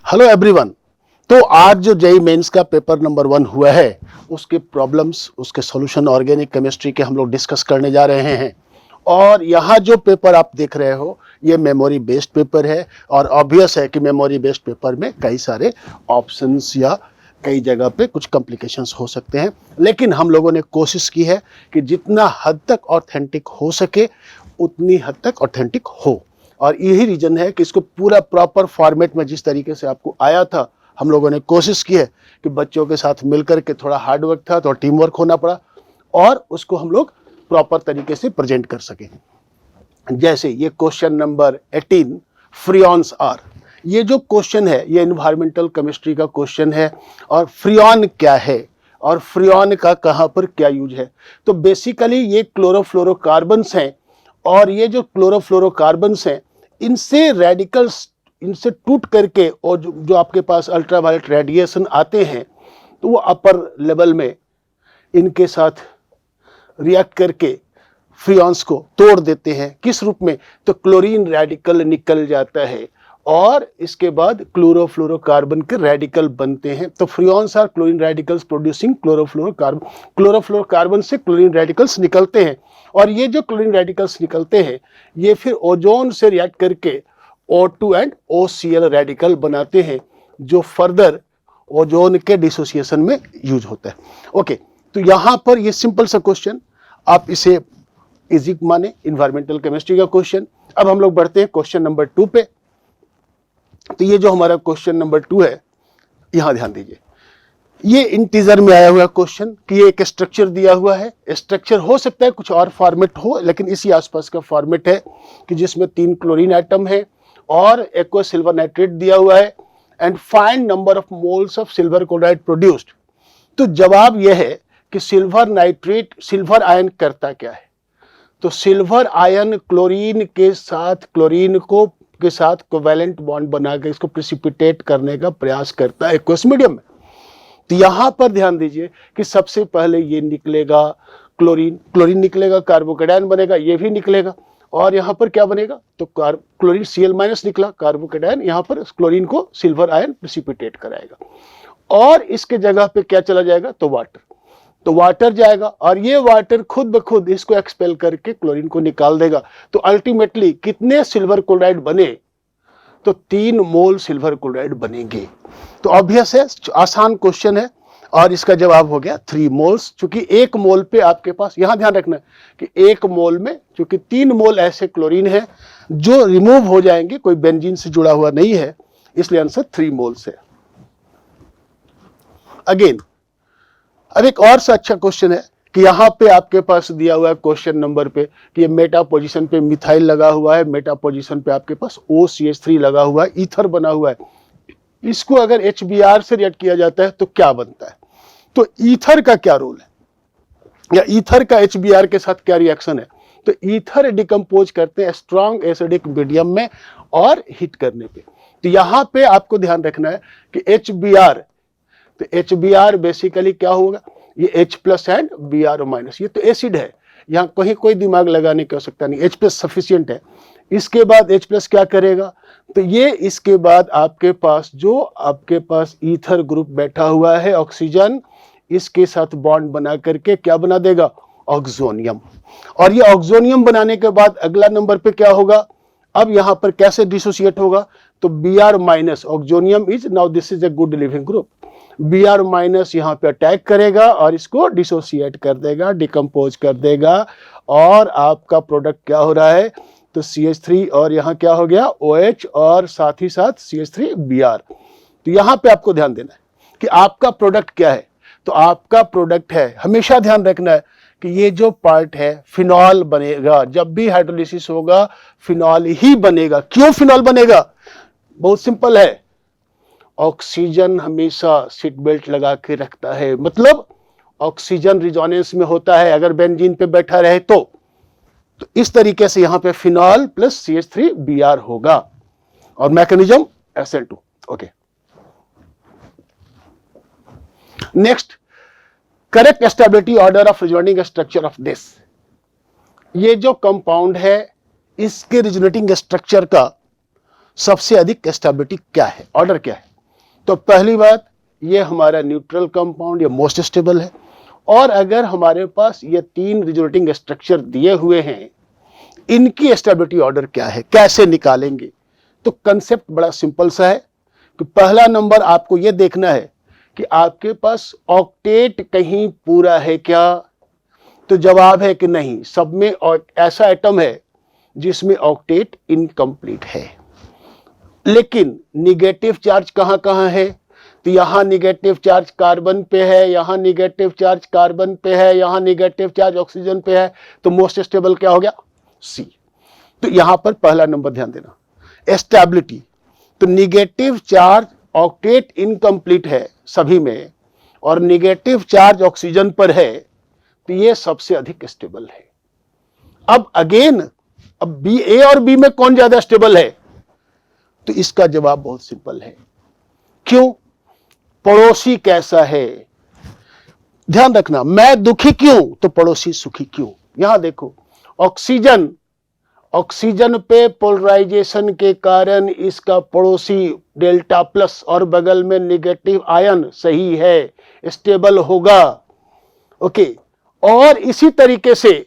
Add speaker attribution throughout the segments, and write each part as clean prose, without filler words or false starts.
Speaker 1: Hello everyone. तो आज जो जेईई मेंस का पेपर नंबर 1 हुआ है उसके प्रॉब्लम्स, उसके सॉल्यूशन ऑर्गेनिक केमिस्ट्री के हम लोग डिस्कस करने जा रहे हैं। और यहाँ जो पेपर आप देख रहे हो ये मेमोरी बेस्ड पेपर है और ऑब्वियस है कि मेमोरी बेस्ड पेपर में कई सारे ऑप्शंस या कई जगह पे कुछ कॉम्प्लिकेशंस हो सकते हैं, लेकिन हम लोगों ने कोशिश की है कि जितना हद तक ऑथेंटिक हो सके उतनी हद तक ऑथेंटिक हो। और यही रीजन है कि इसको पूरा प्रॉपर फॉर्मेट में जिस तरीके से आपको आया था हम लोगों ने कोशिश की है कि बच्चों के साथ मिलकर के थोड़ा हार्ड वर्क था, तो टीम वर्क होना पड़ा और उसको हम लोग प्रॉपर तरीके से प्रेजेंट कर सके। जैसे ये क्वेश्चन नंबर 18 फ्रियॉन्स आर, ये जो क्वेश्चन है ये एनवायरमेंटल केमिस्ट्री का क्वेश्चन है। और फ्रियॉन क्या है और फ्रियॉन का कहाँ पर क्या यूज है। तो बेसिकली ये क्लोरोफ्लोरोकार्बन्स हैं और ये जो क्लोरोफ्लोरोकार्बन्स हैं इनसे रेडिकल्स, इनसे टूट करके और जो आपके पास अल्ट्रावायलेट रेडिएशन आते हैं तो वो अपर लेवल में इनके साथ रिएक्ट करके फ्रियॉन्स को तोड़ देते हैं। किस रूप में, तो क्लोरीन रेडिकल निकल जाता है और इसके बाद क्लोरोफ्लोरोकार्बन के रेडिकल बनते हैं। तो freons are chlorine radicals producing chlorofluorocarbon. Chlorofluorocarbon से क्लोरीन रेडिकल्स निकलते हैं और ये जो क्लोरीन रेडिकल्स निकलते हैं ये फिर ओजोन से रिएक्ट करके O2 एंड OCl रेडिकल बनाते हैं जो फर्दर ओजोन के डिसोसिएशन में यूज होता है। ओके, तो यहां पर ये सिंपल सा क्वेश्चन, आप इसे इजी माने, इन्वायरमेंटल केमिस्ट्री का क्वेश्चन। अब हम लोग बढ़ते हैं क्वेश्चन नंबर 2 पे। तो ये जो हमारा क्वेश्चन नंबर 2 है, यहां ध्यान दीजिए, ये इंटीजर में आया हुआ क्वेश्चन कि ये एक स्ट्रक्चर दिया हुआ है। स्ट्रक्चर हो सकता है कुछ और फॉर्मेट हो, लेकिन इसी आसपास का फॉर्मेट है कि जिसमें 3 क्लोरीन एटम है और एक्वस सिल्वर नाइट्रेट दिया हुआ है and find number of moles of silver chloride produced. तो जवाब यह है कि सिल्वर नाइट्रेट, सिल्वर आयन करता क्या है। तो सिल्वर आयन क्लोरीन के साथ, क्लोरीन को के साथ कोवैलेंट बॉन्ड बनाकर इसको प्रेसिपिटेट करने का प्रयास करता है एक्वस मीडियम में। तो यहां पर ध्यान दीजिए कि सबसे पहले ये निकलेगा क्लोरीन, क्लोरीन निकलेगा, कार्बोकेटायन बनेगा, ये भी निकलेगा और यहाँ पर क्या बनेगा, तो क्लोरीन Cl- निकला, कार्बोकेटायन यहाँ पर क्लोरीन को सिल्वर आयन प्रेसिपिटेट कराएगा और इसके जगह पे क्या चला जाएगा, तो वाटर। तो वाटर जाएगा और ये वाटर खुद ब खुद इसको एक्सपेल करके क्लोरीन को निकाल देगा। तो अल्टीमेटली कितने सिल्वर क्लोराइड बने, तो 3 मोल सिल्वर क्लोराइड बनेंगे। तो ऑब्वियस है, आसान क्वेश्चन है और इसका जवाब हो गया 3 मोल्स। चूंकि 1 मोल पे आपके पास, यहां ध्यान रखना कि 1 मोल में चूंकि 3 मोल ऐसे क्लोरीन है जो रिमूव हो जाएंगे, कोई बेंजीन से जुड़ा हुआ नहीं है, इसलिए आंसर 3 मोल्स है। अगेन अब एक और सा अच्छा क्वेश्चन है कि यहां पे आपके पास दिया हुआ है क्वेश्चन नंबर पे कि ये मेटा पोजीशन पे मिथाइल लगा हुआ है, मेटा पोजीशन पे आपके पास OCH3 लगा हुआ है, ईथर बना हुआ है। इसको अगर HBr से रिएक्ट किया जाता है तो क्या बनता है। तो ईथर का क्या रोल है या ईथर का HBr के साथ क्या रिएक्शन है। तो ईथर डिकम्पोज करते हैं स्ट्रॉन्ग एसिडिक मीडियम में और हीट करने पे। तो यहां पे आपको ध्यान रखना है कि HBr, तो HBr बेसिकली क्या होगा, ये H+ एंड Br-, ये तो एसिड है, यहाँ कहीं कोई दिमाग लगाने की आवश्यकता नहीं, H+ सफिशिएंट है। इसके बाद H+ क्या करेगा, तो ये इसके बाद आपके पास जो आपके पास ईथर ग्रुप बैठा हुआ है ऑक्सीजन, इसके साथ बॉन्ड बना करके क्या बना देगा, ऑक्सोनियम। और ये ऑक्सोनियम बनाने के बाद अगला नंबर पे क्या होगा, अब यहां पर कैसे डिसोसिएट होगा, तो Br- oxonium is now this is a good leaving group. Br- यहाँ पे अटैक करेगा और इसको डिसोसिएट कर देगा, डिकम्पोज कर देगा और आपका प्रोडक्ट क्या हो रहा है, तो CH3 और यहाँ क्या हो गया OH और साथ ही साथ CH3Br। तो यहाँ पे आपको ध्यान देना है कि आपका प्रोडक्ट क्या है। तो आपका प्रोडक्ट है, हमेशा ध्यान रखना है कि ये जो पार्ट है फिनॉल बनेगा। जब भी हाइड्रोलिसिस होगा फिनॉल ही बनेगा। क्यों फिनॉल बनेगा, बहुत सिंपल है, ऑक्सीजन हमेशा सीट बेल्ट लगा के रखता है, मतलब ऑक्सीजन रिजोनेंस में होता है अगर बेंजीन पे बैठा रहे तो इस तरीके से यहां पे फिनॉल प्लस CH3Br होगा और mechanism SL2। Okay, next, correct stability order of resonating structure of this. ये जो कंपाउंड है इसके रिजोनेटिंग स्ट्रक्चर का सबसे अधिक स्टेबिलिटी क्या है, ऑर्डर क्या है। तो पहली बात, ये हमारा न्यूट्रल कंपाउंड, ये मोस्ट स्टेबल है। और अगर हमारे पास ये 3 रिजोल्टिंग स्ट्रक्चर दिए हुए हैं, इनकी स्टेबिलिटी ऑर्डर क्या है, कैसे निकालेंगे? तो कंसेप्ट बड़ा सिंपल सा है कि पहला नंबर आपको ये देखना है कि आपके पास ऑक्टेट कहीं पूरा है क्या? तो जवाब है कि नहीं, सब में ऐसा एटम है जिसमें ऑक्टेट इनकम्प्लीट है। लेकिन निगेटिव चार्ज कहां कहां है? तो यहां निगेटिव चार्ज कार्बन पे है, यहां निगेटिव चार्ज कार्बन पे है, यहां निगेटिव चार्ज ऑक्सीजन पे है। तो मोस्ट स्टेबल क्या हो गया? सी। तो यहां पर पहला नंबर ध्यान देना, स्टेबिलिटी। तो निगेटिव चार्ज ऑक्टेट इनकम्प्लीट है सभी में, और निगेटिव चार्ज ऑक्सीजन पर है, तो ये सबसे अधिक स्टेबल है। अब अगेन, अब बी, ए और बी में कौन ज्यादा स्टेबल है? तो इसका जवाब बहुत सिंपल है। क्यों? पड़ोसी कैसा है? ध्यान रखना, मैं दुखी क्यों तो पड़ोसी सुखी क्यों। यहां देखो, ऑक्सीजन, ऑक्सीजन पे पोलराइजेशन के कारण इसका पड़ोसी डेल्टा प्लस और बगल में नेगेटिव आयन सही है, स्टेबल होगा। ओके, और इसी तरीके से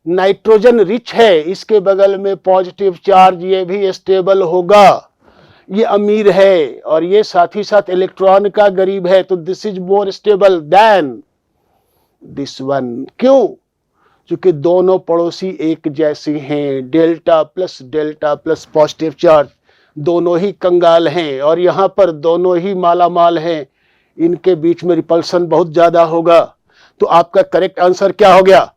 Speaker 1: नाइट्रोजन रिच है, इसके बगल में पॉजिटिव चार्ज, ये भी स्टेबल होगा। ये अमीर है और ये साथ ही साथ इलेक्ट्रॉन का गरीब है, तो this is more stable then this one. क्यों? क्योंकि दोनों पड़ोसी एक जैसे हैं, डेल्टा प्लस पॉजिटिव चार्ज, दोनों ही कंगाल हैं और यहां पर दोनों ही मालामाल हैं, इनके बीच में रिपल्सन बहुत ज्यादा होगा। तो आपका करेक्ट आंसर क्या हो गया?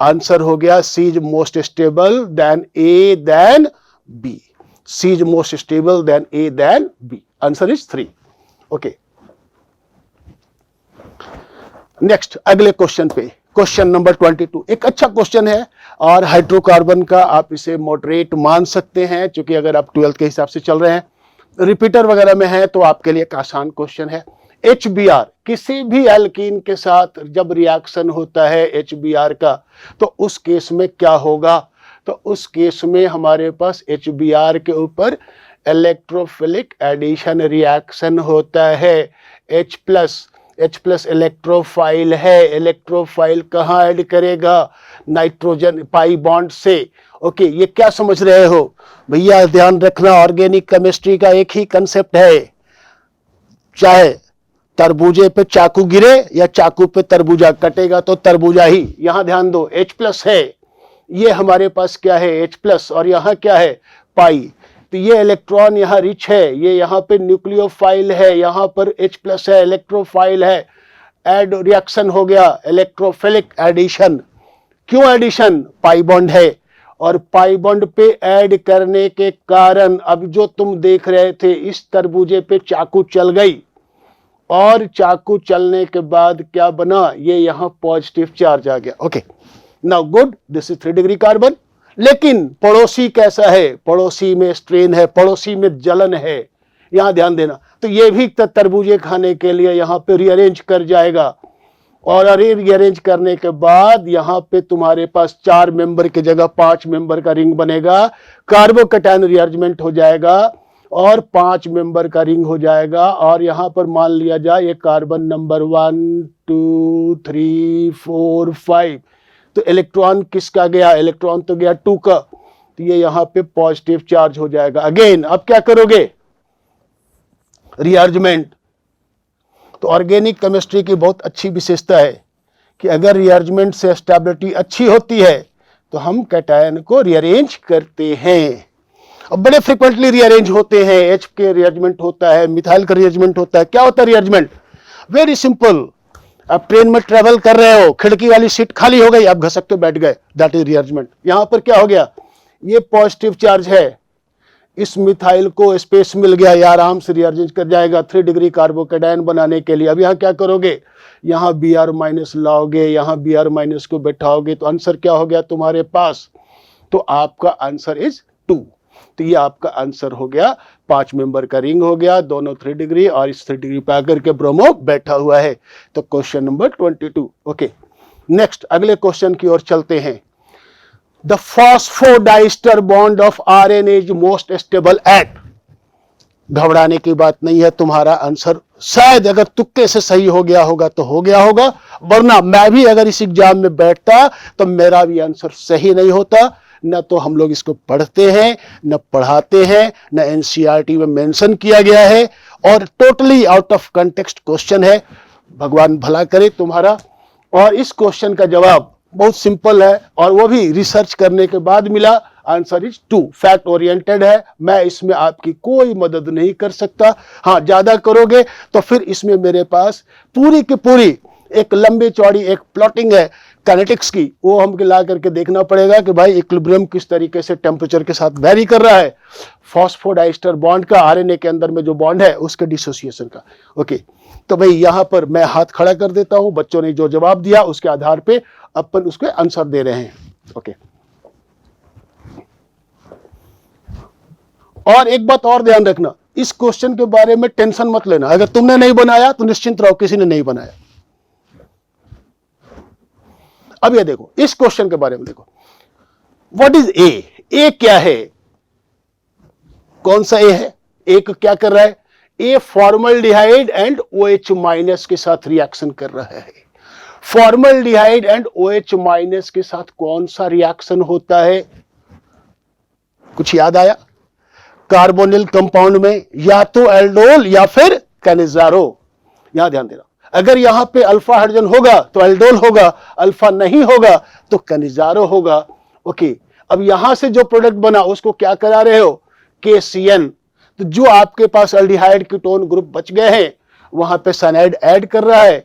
Speaker 1: आंसर हो गया C is most stable then A then B. C is most stable than A than B. Answer is 3. Okay. Next, अगले क्वेश्चन पे, क्वेश्चन नंबर 22। एक अच्छा क्वेश्चन है और हाइड्रोकार्बन का आप इसे मॉडरेट मान सकते हैं, क्योंकि अगर आप 12th के हिसाब से चल रहे हैं, रिपीटर वगैरह में है, तो आपके लिए एक आसान क्वेश्चन है। HBr, किसी भी एल्कीन के साथ जब रिएक्शन होता है HBr का, तो उस केस में क्या होगा? तो उस केस में हमारे पास HBr के ऊपर इलेक्ट्रोफिलिक एडिशन रिएक्शन होता है। H प्लस इलेक्ट्रोफाइल है, इलेक्ट्रोफाइल कहाँ ऐड करेगा? नाइट्रोजन पाई बॉन्ड से। ओके, ये क्या समझ रहे हो भैया? ध्यान रखना, ऑर्गेनिक केमिस्ट्री का एक ही कंसेप्ट है, चाहे तरबूजे पे चाकू गिरे या चाकू पे तरबूजा कटेगा तो तरबूजा ही। यहां ध्यान दो, H प्लस है, ये हमारे पास क्या है? H प्लस, और यहाँ क्या है? पाई। तो ये इलेक्ट्रॉन यहाँ रिच है, ये यहाँ पे न्यूक्लियोफाइल है, यहाँ पर H प्लस है, इलेक्ट्रोफाइल है, एड रिएक्शन हो गया, इलेक्ट्रोफिलिक एडिशन। क्यों एडिशन? पाई बॉन्ड है, और पाई बॉन्ड पे ऐड करने के कारण अब जो तुम देख रहे थे, इस तरबूजे पे चाकू चल गई, और चाकू चलने के बाद क्या बना? ये यहाँ पॉजिटिव चार्ज आ गया। Okay, now good, this is 3 degree carbon. लेकिन पड़ोसी कैसा है? पड़ोसी में स्ट्रेन है, पड़ोसी में जलन है, यहां ध्यान देना। तो ये भी तरबूजे खाने के लिए यहाँ पे रीअरेंज कर जाएगा, और रीअरेंज करने के बाद यहाँ पे तुम्हारे पास 4 मेंबर की जगह 5 मेंबर का रिंग बनेगा, कार्बोकैटायन रीअरेंजमेंट हो जाएगा और 5 मेंबर का रिंग हो जाएगा। और यहाँ पर मान लिया जाए ये कार्बन नंबर 1 2 3 4 5, तो इलेक्ट्रॉन किसका गया? इलेक्ट्रॉन तो गया 2 का, तो ये यहां पे पॉजिटिव चार्ज हो जाएगा। अगेन अब क्या करोगे? रीअरेंजमेंट। तो ऑर्गेनिक केमिस्ट्री की बहुत अच्छी विशेषता है कि अगर रीअरेंजमेंट से स्टेबिलिटी अच्छी होती है तो हम कैटायन को रीअरेंज करते हैं। अब बड़े फ्रिक्वेंटली रीअरेंज होते हैं, H के रीअरेंजमेंट होता है, मिथाइल का रीअरेंजमेंट होता है। क्या होता है रीअरेंजमेंट? वेरी सिंपल, आप ट्रेन में ट्रेवल कर रहे हो, खिड़की वाली सीट खाली हो गई, आप घसक के बैठ गए, दैट इज रीअरेंजमेंट। यहां पर क्या हो गया? ये पॉजिटिव चार्ज है, इस मिथाइल को स्पेस मिल गया, ये आराम से रीअरेंज कर जाएगा 3 डिग्री कार्बोकैटायन बनाने के लिए। अब यहाँ क्या करोगे? यहाँ Br माइनस लाओगे, यहाँ Br माइनस को बैठाओगे, तो आंसर क्या हो गया तुम्हारे पास? तो आपका आंसर इज 2। तो ये आपका आंसर हो गया, 5 मेंबर का रिंग हो गया, दोनों 3 डिग्री, और इस 3 डिग्री पे आकर के ब्रोमो बैठा हुआ है। तो क्वेश्चन नंबर 22। ओके, नेक्स्ट अगले क्वेश्चन की ओर चलते हैं। The phosphodiester bond of RNA is most stable at. घबराने की बात नहीं है, तुम्हारा आंसर शायद अगर तुक्के से सही हो गया होगा तो हो गया होगा, वरना मैं भी अगर इस एग्जाम में बैठता तो मेरा भी आंसर सही नहीं होता। न तो हम लोग इसको पढ़ते हैं, न पढ़ाते हैं, न एनसीईआरटी में मेंशन किया गया है, और totally out of context question है। भगवान भला करे तुम्हारा। और इस क्वेश्चन का जवाब बहुत सिंपल है, और वो भी रिसर्च करने के बाद मिला। आंसर इज 2, फैक्ट ओरिएंटेड है। मैं इसमें आपकी कोई मदद नहीं कर सकता। हाँ, ज्यादा करोगे तो फिर इसमें मेरे पास पूरी की पूरी एक लंबी चौड़ी एक प्लॉटिंग है काइनेटिक्स की, वो हमको ला करके देखना पड़ेगा कि भाई इक्विलिब्रियम किस तरीके से टेम्परेचर के साथ वेरी कर रहा है, फॉस्फोडाइस्टर बॉन्ड का आरएनए के अंदर में जो बॉन्ड है उसके डिसोसिएशन का। ओके, तो भाई यहां पर मैं हाथ खड़ा कर देता हूं, बच्चों ने जो जवाब दिया उसके आधार पे अपन उसके आंसर दे रहे हैं। ओके, और एक बात और ध्यान रखना, इस क्वेश्चन के बारे में टेंशन मत लेना। अगर तुमने नहीं बनाया तो निश्चिंत रहो, किसी ने नहीं बनाया। अब ये देखो, इस क्वेश्चन के बारे में देखो, व्हाट इज ए? ए क्या है? कौन सा ए है? ए को क्या कर रहा है? ए फॉर्मल्डिहाइड एंड OH माइनस के साथ रिएक्शन कर रहा है। फॉर्मल्डिहाइड एंड OH माइनस के साथ कौन सा रिएक्शन होता है? कुछ याद आया? कार्बोनिल कंपाउंड में या तो एल्डोल या फिर कैनिजारो। यहां ध्यान देना, अगर यहां पे अल्फा हाइड्रोजन होगा तो एल्डोल होगा, अल्फा नहीं होगा तो कैनिजारो होगा। ओके, अब यहां से जो प्रोडक्ट बना उसको क्या करा रहे हो? KCN। तो जो आपके पास एल्डिहाइड कीटोन ग्रुप बच गए हैं वहां पे साइनाइड ऐड कर रहा है,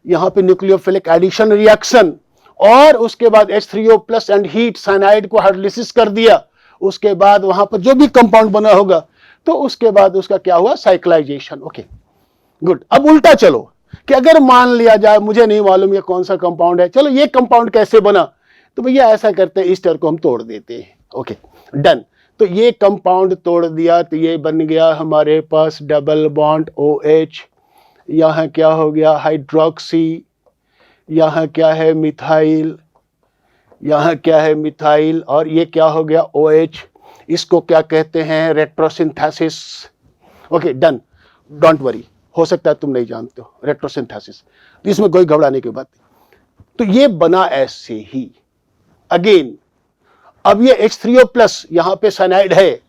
Speaker 1: यहां पे न्यूक्लियोफिलिक एडिशन रिएक्शन, और उसके बाद H3O+ एंड हीट साइनाइड को हाइड्रोलिसिस कर दिया। उसके बाद वहां पर जो भी कंपाउंड बना होगा तो उसके बाद उसका क्या हुआ? साइक्लाइजेशन। Okay, good. अब उल्टा चलो कि अगर मान लिया जाए मुझे नहीं मालूम ये कौन सा कंपाउंड है, चलो ये कंपाउंड कैसे बना, तो भैया ऐसा करते हैं, ईस्टर को हम तोड़ देते हैं। Okay, done. तो ये कंपाउंड तोड़ दिया तो ये बन गया हमारे पास डबल बॉन्ड OH, यहां क्या हो गया? हाइड्रोक्सी, यहां क्या है? मिथाइल, यहां क्या है? मिथाइल, और ये क्या हो गया? OH। इसको क्या कहते हैं? Retrosynthesis. Okay, done. Don't worry, हो सकता है तुम नहीं जानते हो रेट्रोसिंथेसिस, तो इसमें कोई घबराने की बात नहीं। तो ये बना ऐसे ही। अगेन, अब ये H3O+ यहां पे साइनाइड है।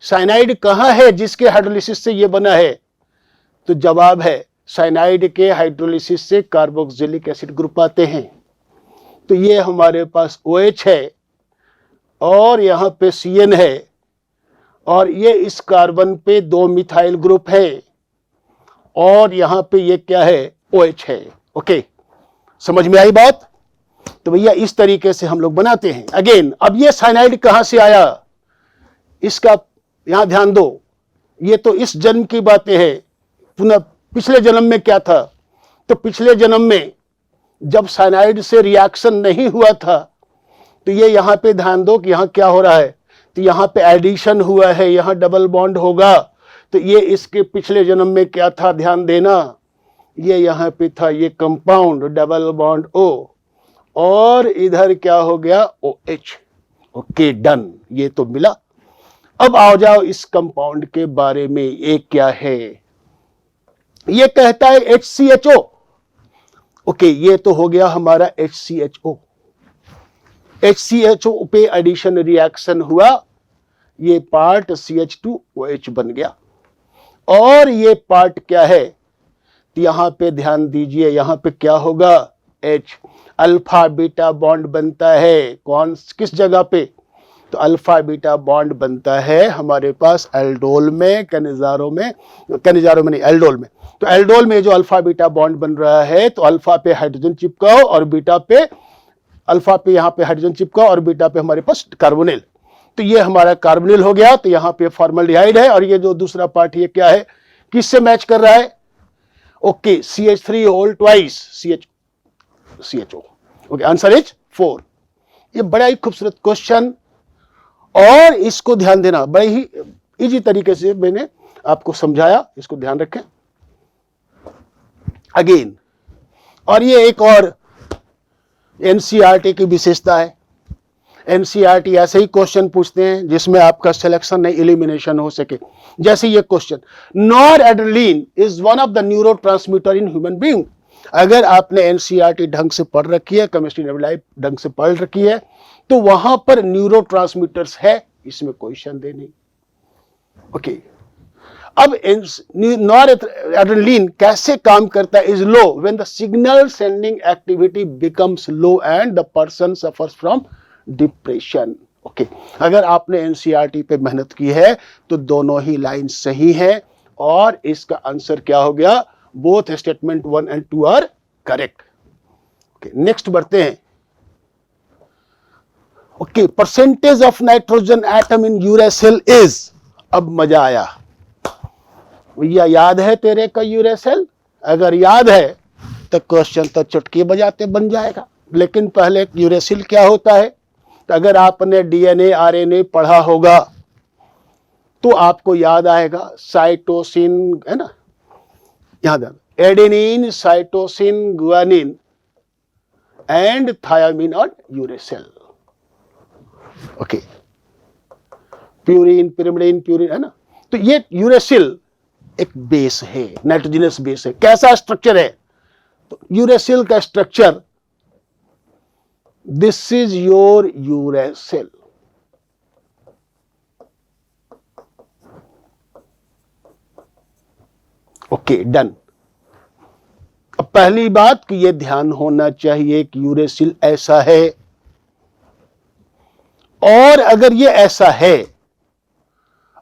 Speaker 1: साइनाइड कहां है जिसके हाइड्रोलिसिस से ये बना है? तो जवाब है साइनाइड के हाइड्रोलिसिस से कार्बोक्सिलिक एसिड ग्रुप आते हैं। तो ये हमारे पास OH है और यहां पे CN है, और ये इस कार्बन पे 2 मिथाइल ग्रुप है, और यहां पे ये क्या है? OH है। ओके, समझ में आई बात? तो भैया इस तरीके से हम लोग बनाते हैं। अगेन, अब ये साइनाइड कहां से आया इसका यहां ध्यान दो। ये तो इस जन्म की बातें हैं, पुनः पिछले जन्म में क्या था? तो पिछले जन्म में जब साइनाइड से रिएक्शन नहीं हुआ था तो ये यहां पे ध्यान दो कि यहां क्या हो रहा है? तो यहां पे एडिशन हुआ है, यहां डबल बॉन्ड होगा। तो ये इसके पिछले जन्म में क्या था? ध्यान देना, ये यहां पे था ये कंपाउंड डबल बॉन्ड O, और इधर क्या हो गया? OH। ओके, डन, ये तो मिला। अब आओ जाओ इस कंपाउंड के बारे में, ये क्या है? ये कहता है HCHO। ओके, ये तो हो गया हमारा HCHO। HCHO पे एडिशन रिएक्शन हुआ, ये पार्ट CH2OH बन गया, और ये पार्ट क्या है? तो यहां पे ध्यान दीजिए, यहां पे क्या होगा? H, अल्फा बीटा बॉन्ड बनता है। कौन किस जगह पे? तो अल्फा बीटा बॉन्ड बनता है हमारे पास एल्डोल में, कैनिजारो में नहीं, एल्डोल में। तो एल्डोल में जो अल्फा बीटा बॉन्ड बन रहा है, तो अल्फा पे हाइड्रोजन चिपकाओ और बीटा पे, अल्फा पे यहां पे हाइड्रोजन चिपकाओ और बीटा पे हमारे पास कार्बोनिल। तो ये हमारा कार्बोनिल हो गया। तो यहां पे फॉर्मल्डिहाइड है, और ये जो दूसरा पार्ट ये क्या है? किससे मैच कर रहा है? Okay, CH3 whole twice CHO। Okay, answer is 4। ये बड़ा ही खूबसूरत क्वेश्चन, और इसको ध्यान देना, बड़े ही इजी तरीके से मैंने आपको समझाया, इसको ध्यान रखें। अगेन, और ये एक और एनसीईआरटी की विशेषता है, एनसीईआरटी ऐसे ही क्वेश्चन पूछते हैं जिसमें आपका सिलेक्शन नहीं एलिमिनेशन हो सके। जैसे ये question, noradrenaline is one of the neurotransmitter in human being. अगर आपने एनसीईआरटी ढंग से पढ़ रखी है, केमिस्ट्री नेबुलाई ढंग से पढ़ रखी है, तो वहां पर न्यूरोट्रांसमीटर्स है, इसमें कोई संदेह नहीं। ओके, अब नॉरएड्रेनालिन कैसे काम करता है? Is low when the signal sending activity becomes low and the person suffers from depression. Okay, अगर आपने एनसीईआरटी पे मेहनत की है तो दोनों ही लाइन सही है और इसका आंसर क्या हो गया? Both statement 1 and 2 are correct. Okay, next बढ़ते हैं। Okay, percentage of nitrogen atom in uracil is. अब मजा आया भैया, याद है तेरे का यूरेसिल? अगर याद है तो क्वेश्चन तो चुटकी बजाते बन जाएगा। लेकिन पहले यूरेसिल क्या होता है? तो अगर आपने डीएनए आरएनए पढ़ा होगा तो आपको याद आएगा साइटोसिन, है ना, याद है, adenine, cytosine, guanine and thiamine और uracil. Okay, purine, pyrimidine, purine, है ना। तो ये यूरेसिल एक बेस है, नाइट्रोजनस बेस है। कैसा स्ट्रक्चर है? तो यूरेसिल का structure, this is your uracil. Okay, done. अब पहली बात कि यह ध्यान होना चाहिए कि यूरेसिल ऐसा है, और अगर ये ऐसा है,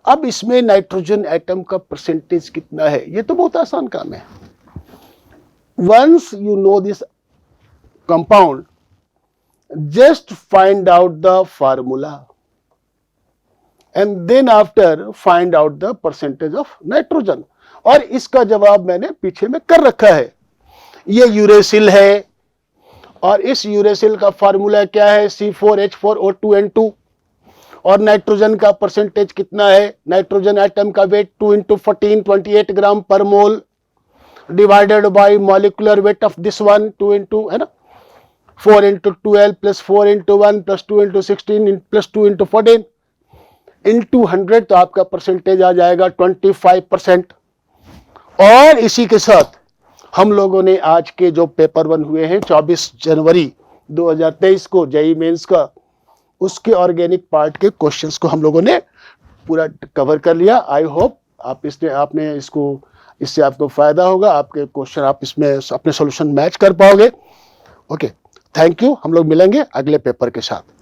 Speaker 1: अब इसमें नाइट्रोजन एटम का परसेंटेज कितना है? ये तो बहुत आसान काम है। Once you know this compound, just find out the formula and then after find out the percentage of nitrogen. और इसका जवाब मैंने पीछे में कर रखा है। ये यूरेसिल है और इस यूरेसिल का फार्मूला क्या है? C4H4O2N2। और नाइट्रोजन का परसेंटेज कितना है? नाइट्रोजन एटम का वेट 2 × 14 28 ग्राम पर मोल divided by molecular weight of this one 2 × है ना 4 × 12 प्लस 4 × 1 प्लस 2 × 16 प्लस 2 × 14 into 100, तो आपका परसेंटेज आ जाएगा 25%। और इसी के साथ हम लोगों ने आज के जो पेपर 1 हुए हैं 24 जनवरी 2023 को जेईई मेंस का, उसके ऑर्गेनिक पार्ट के क्वेश्चंस को हम लोगों ने पूरा कवर कर लिया। आई होप इससे आपको फायदा होगा, आपके क्वेश्चन आप इसमें अपने सॉल्यूशन मैच कर पाओगे। Okay, thank you. हम लोग मिलेंगे अगले पेपर के साथ।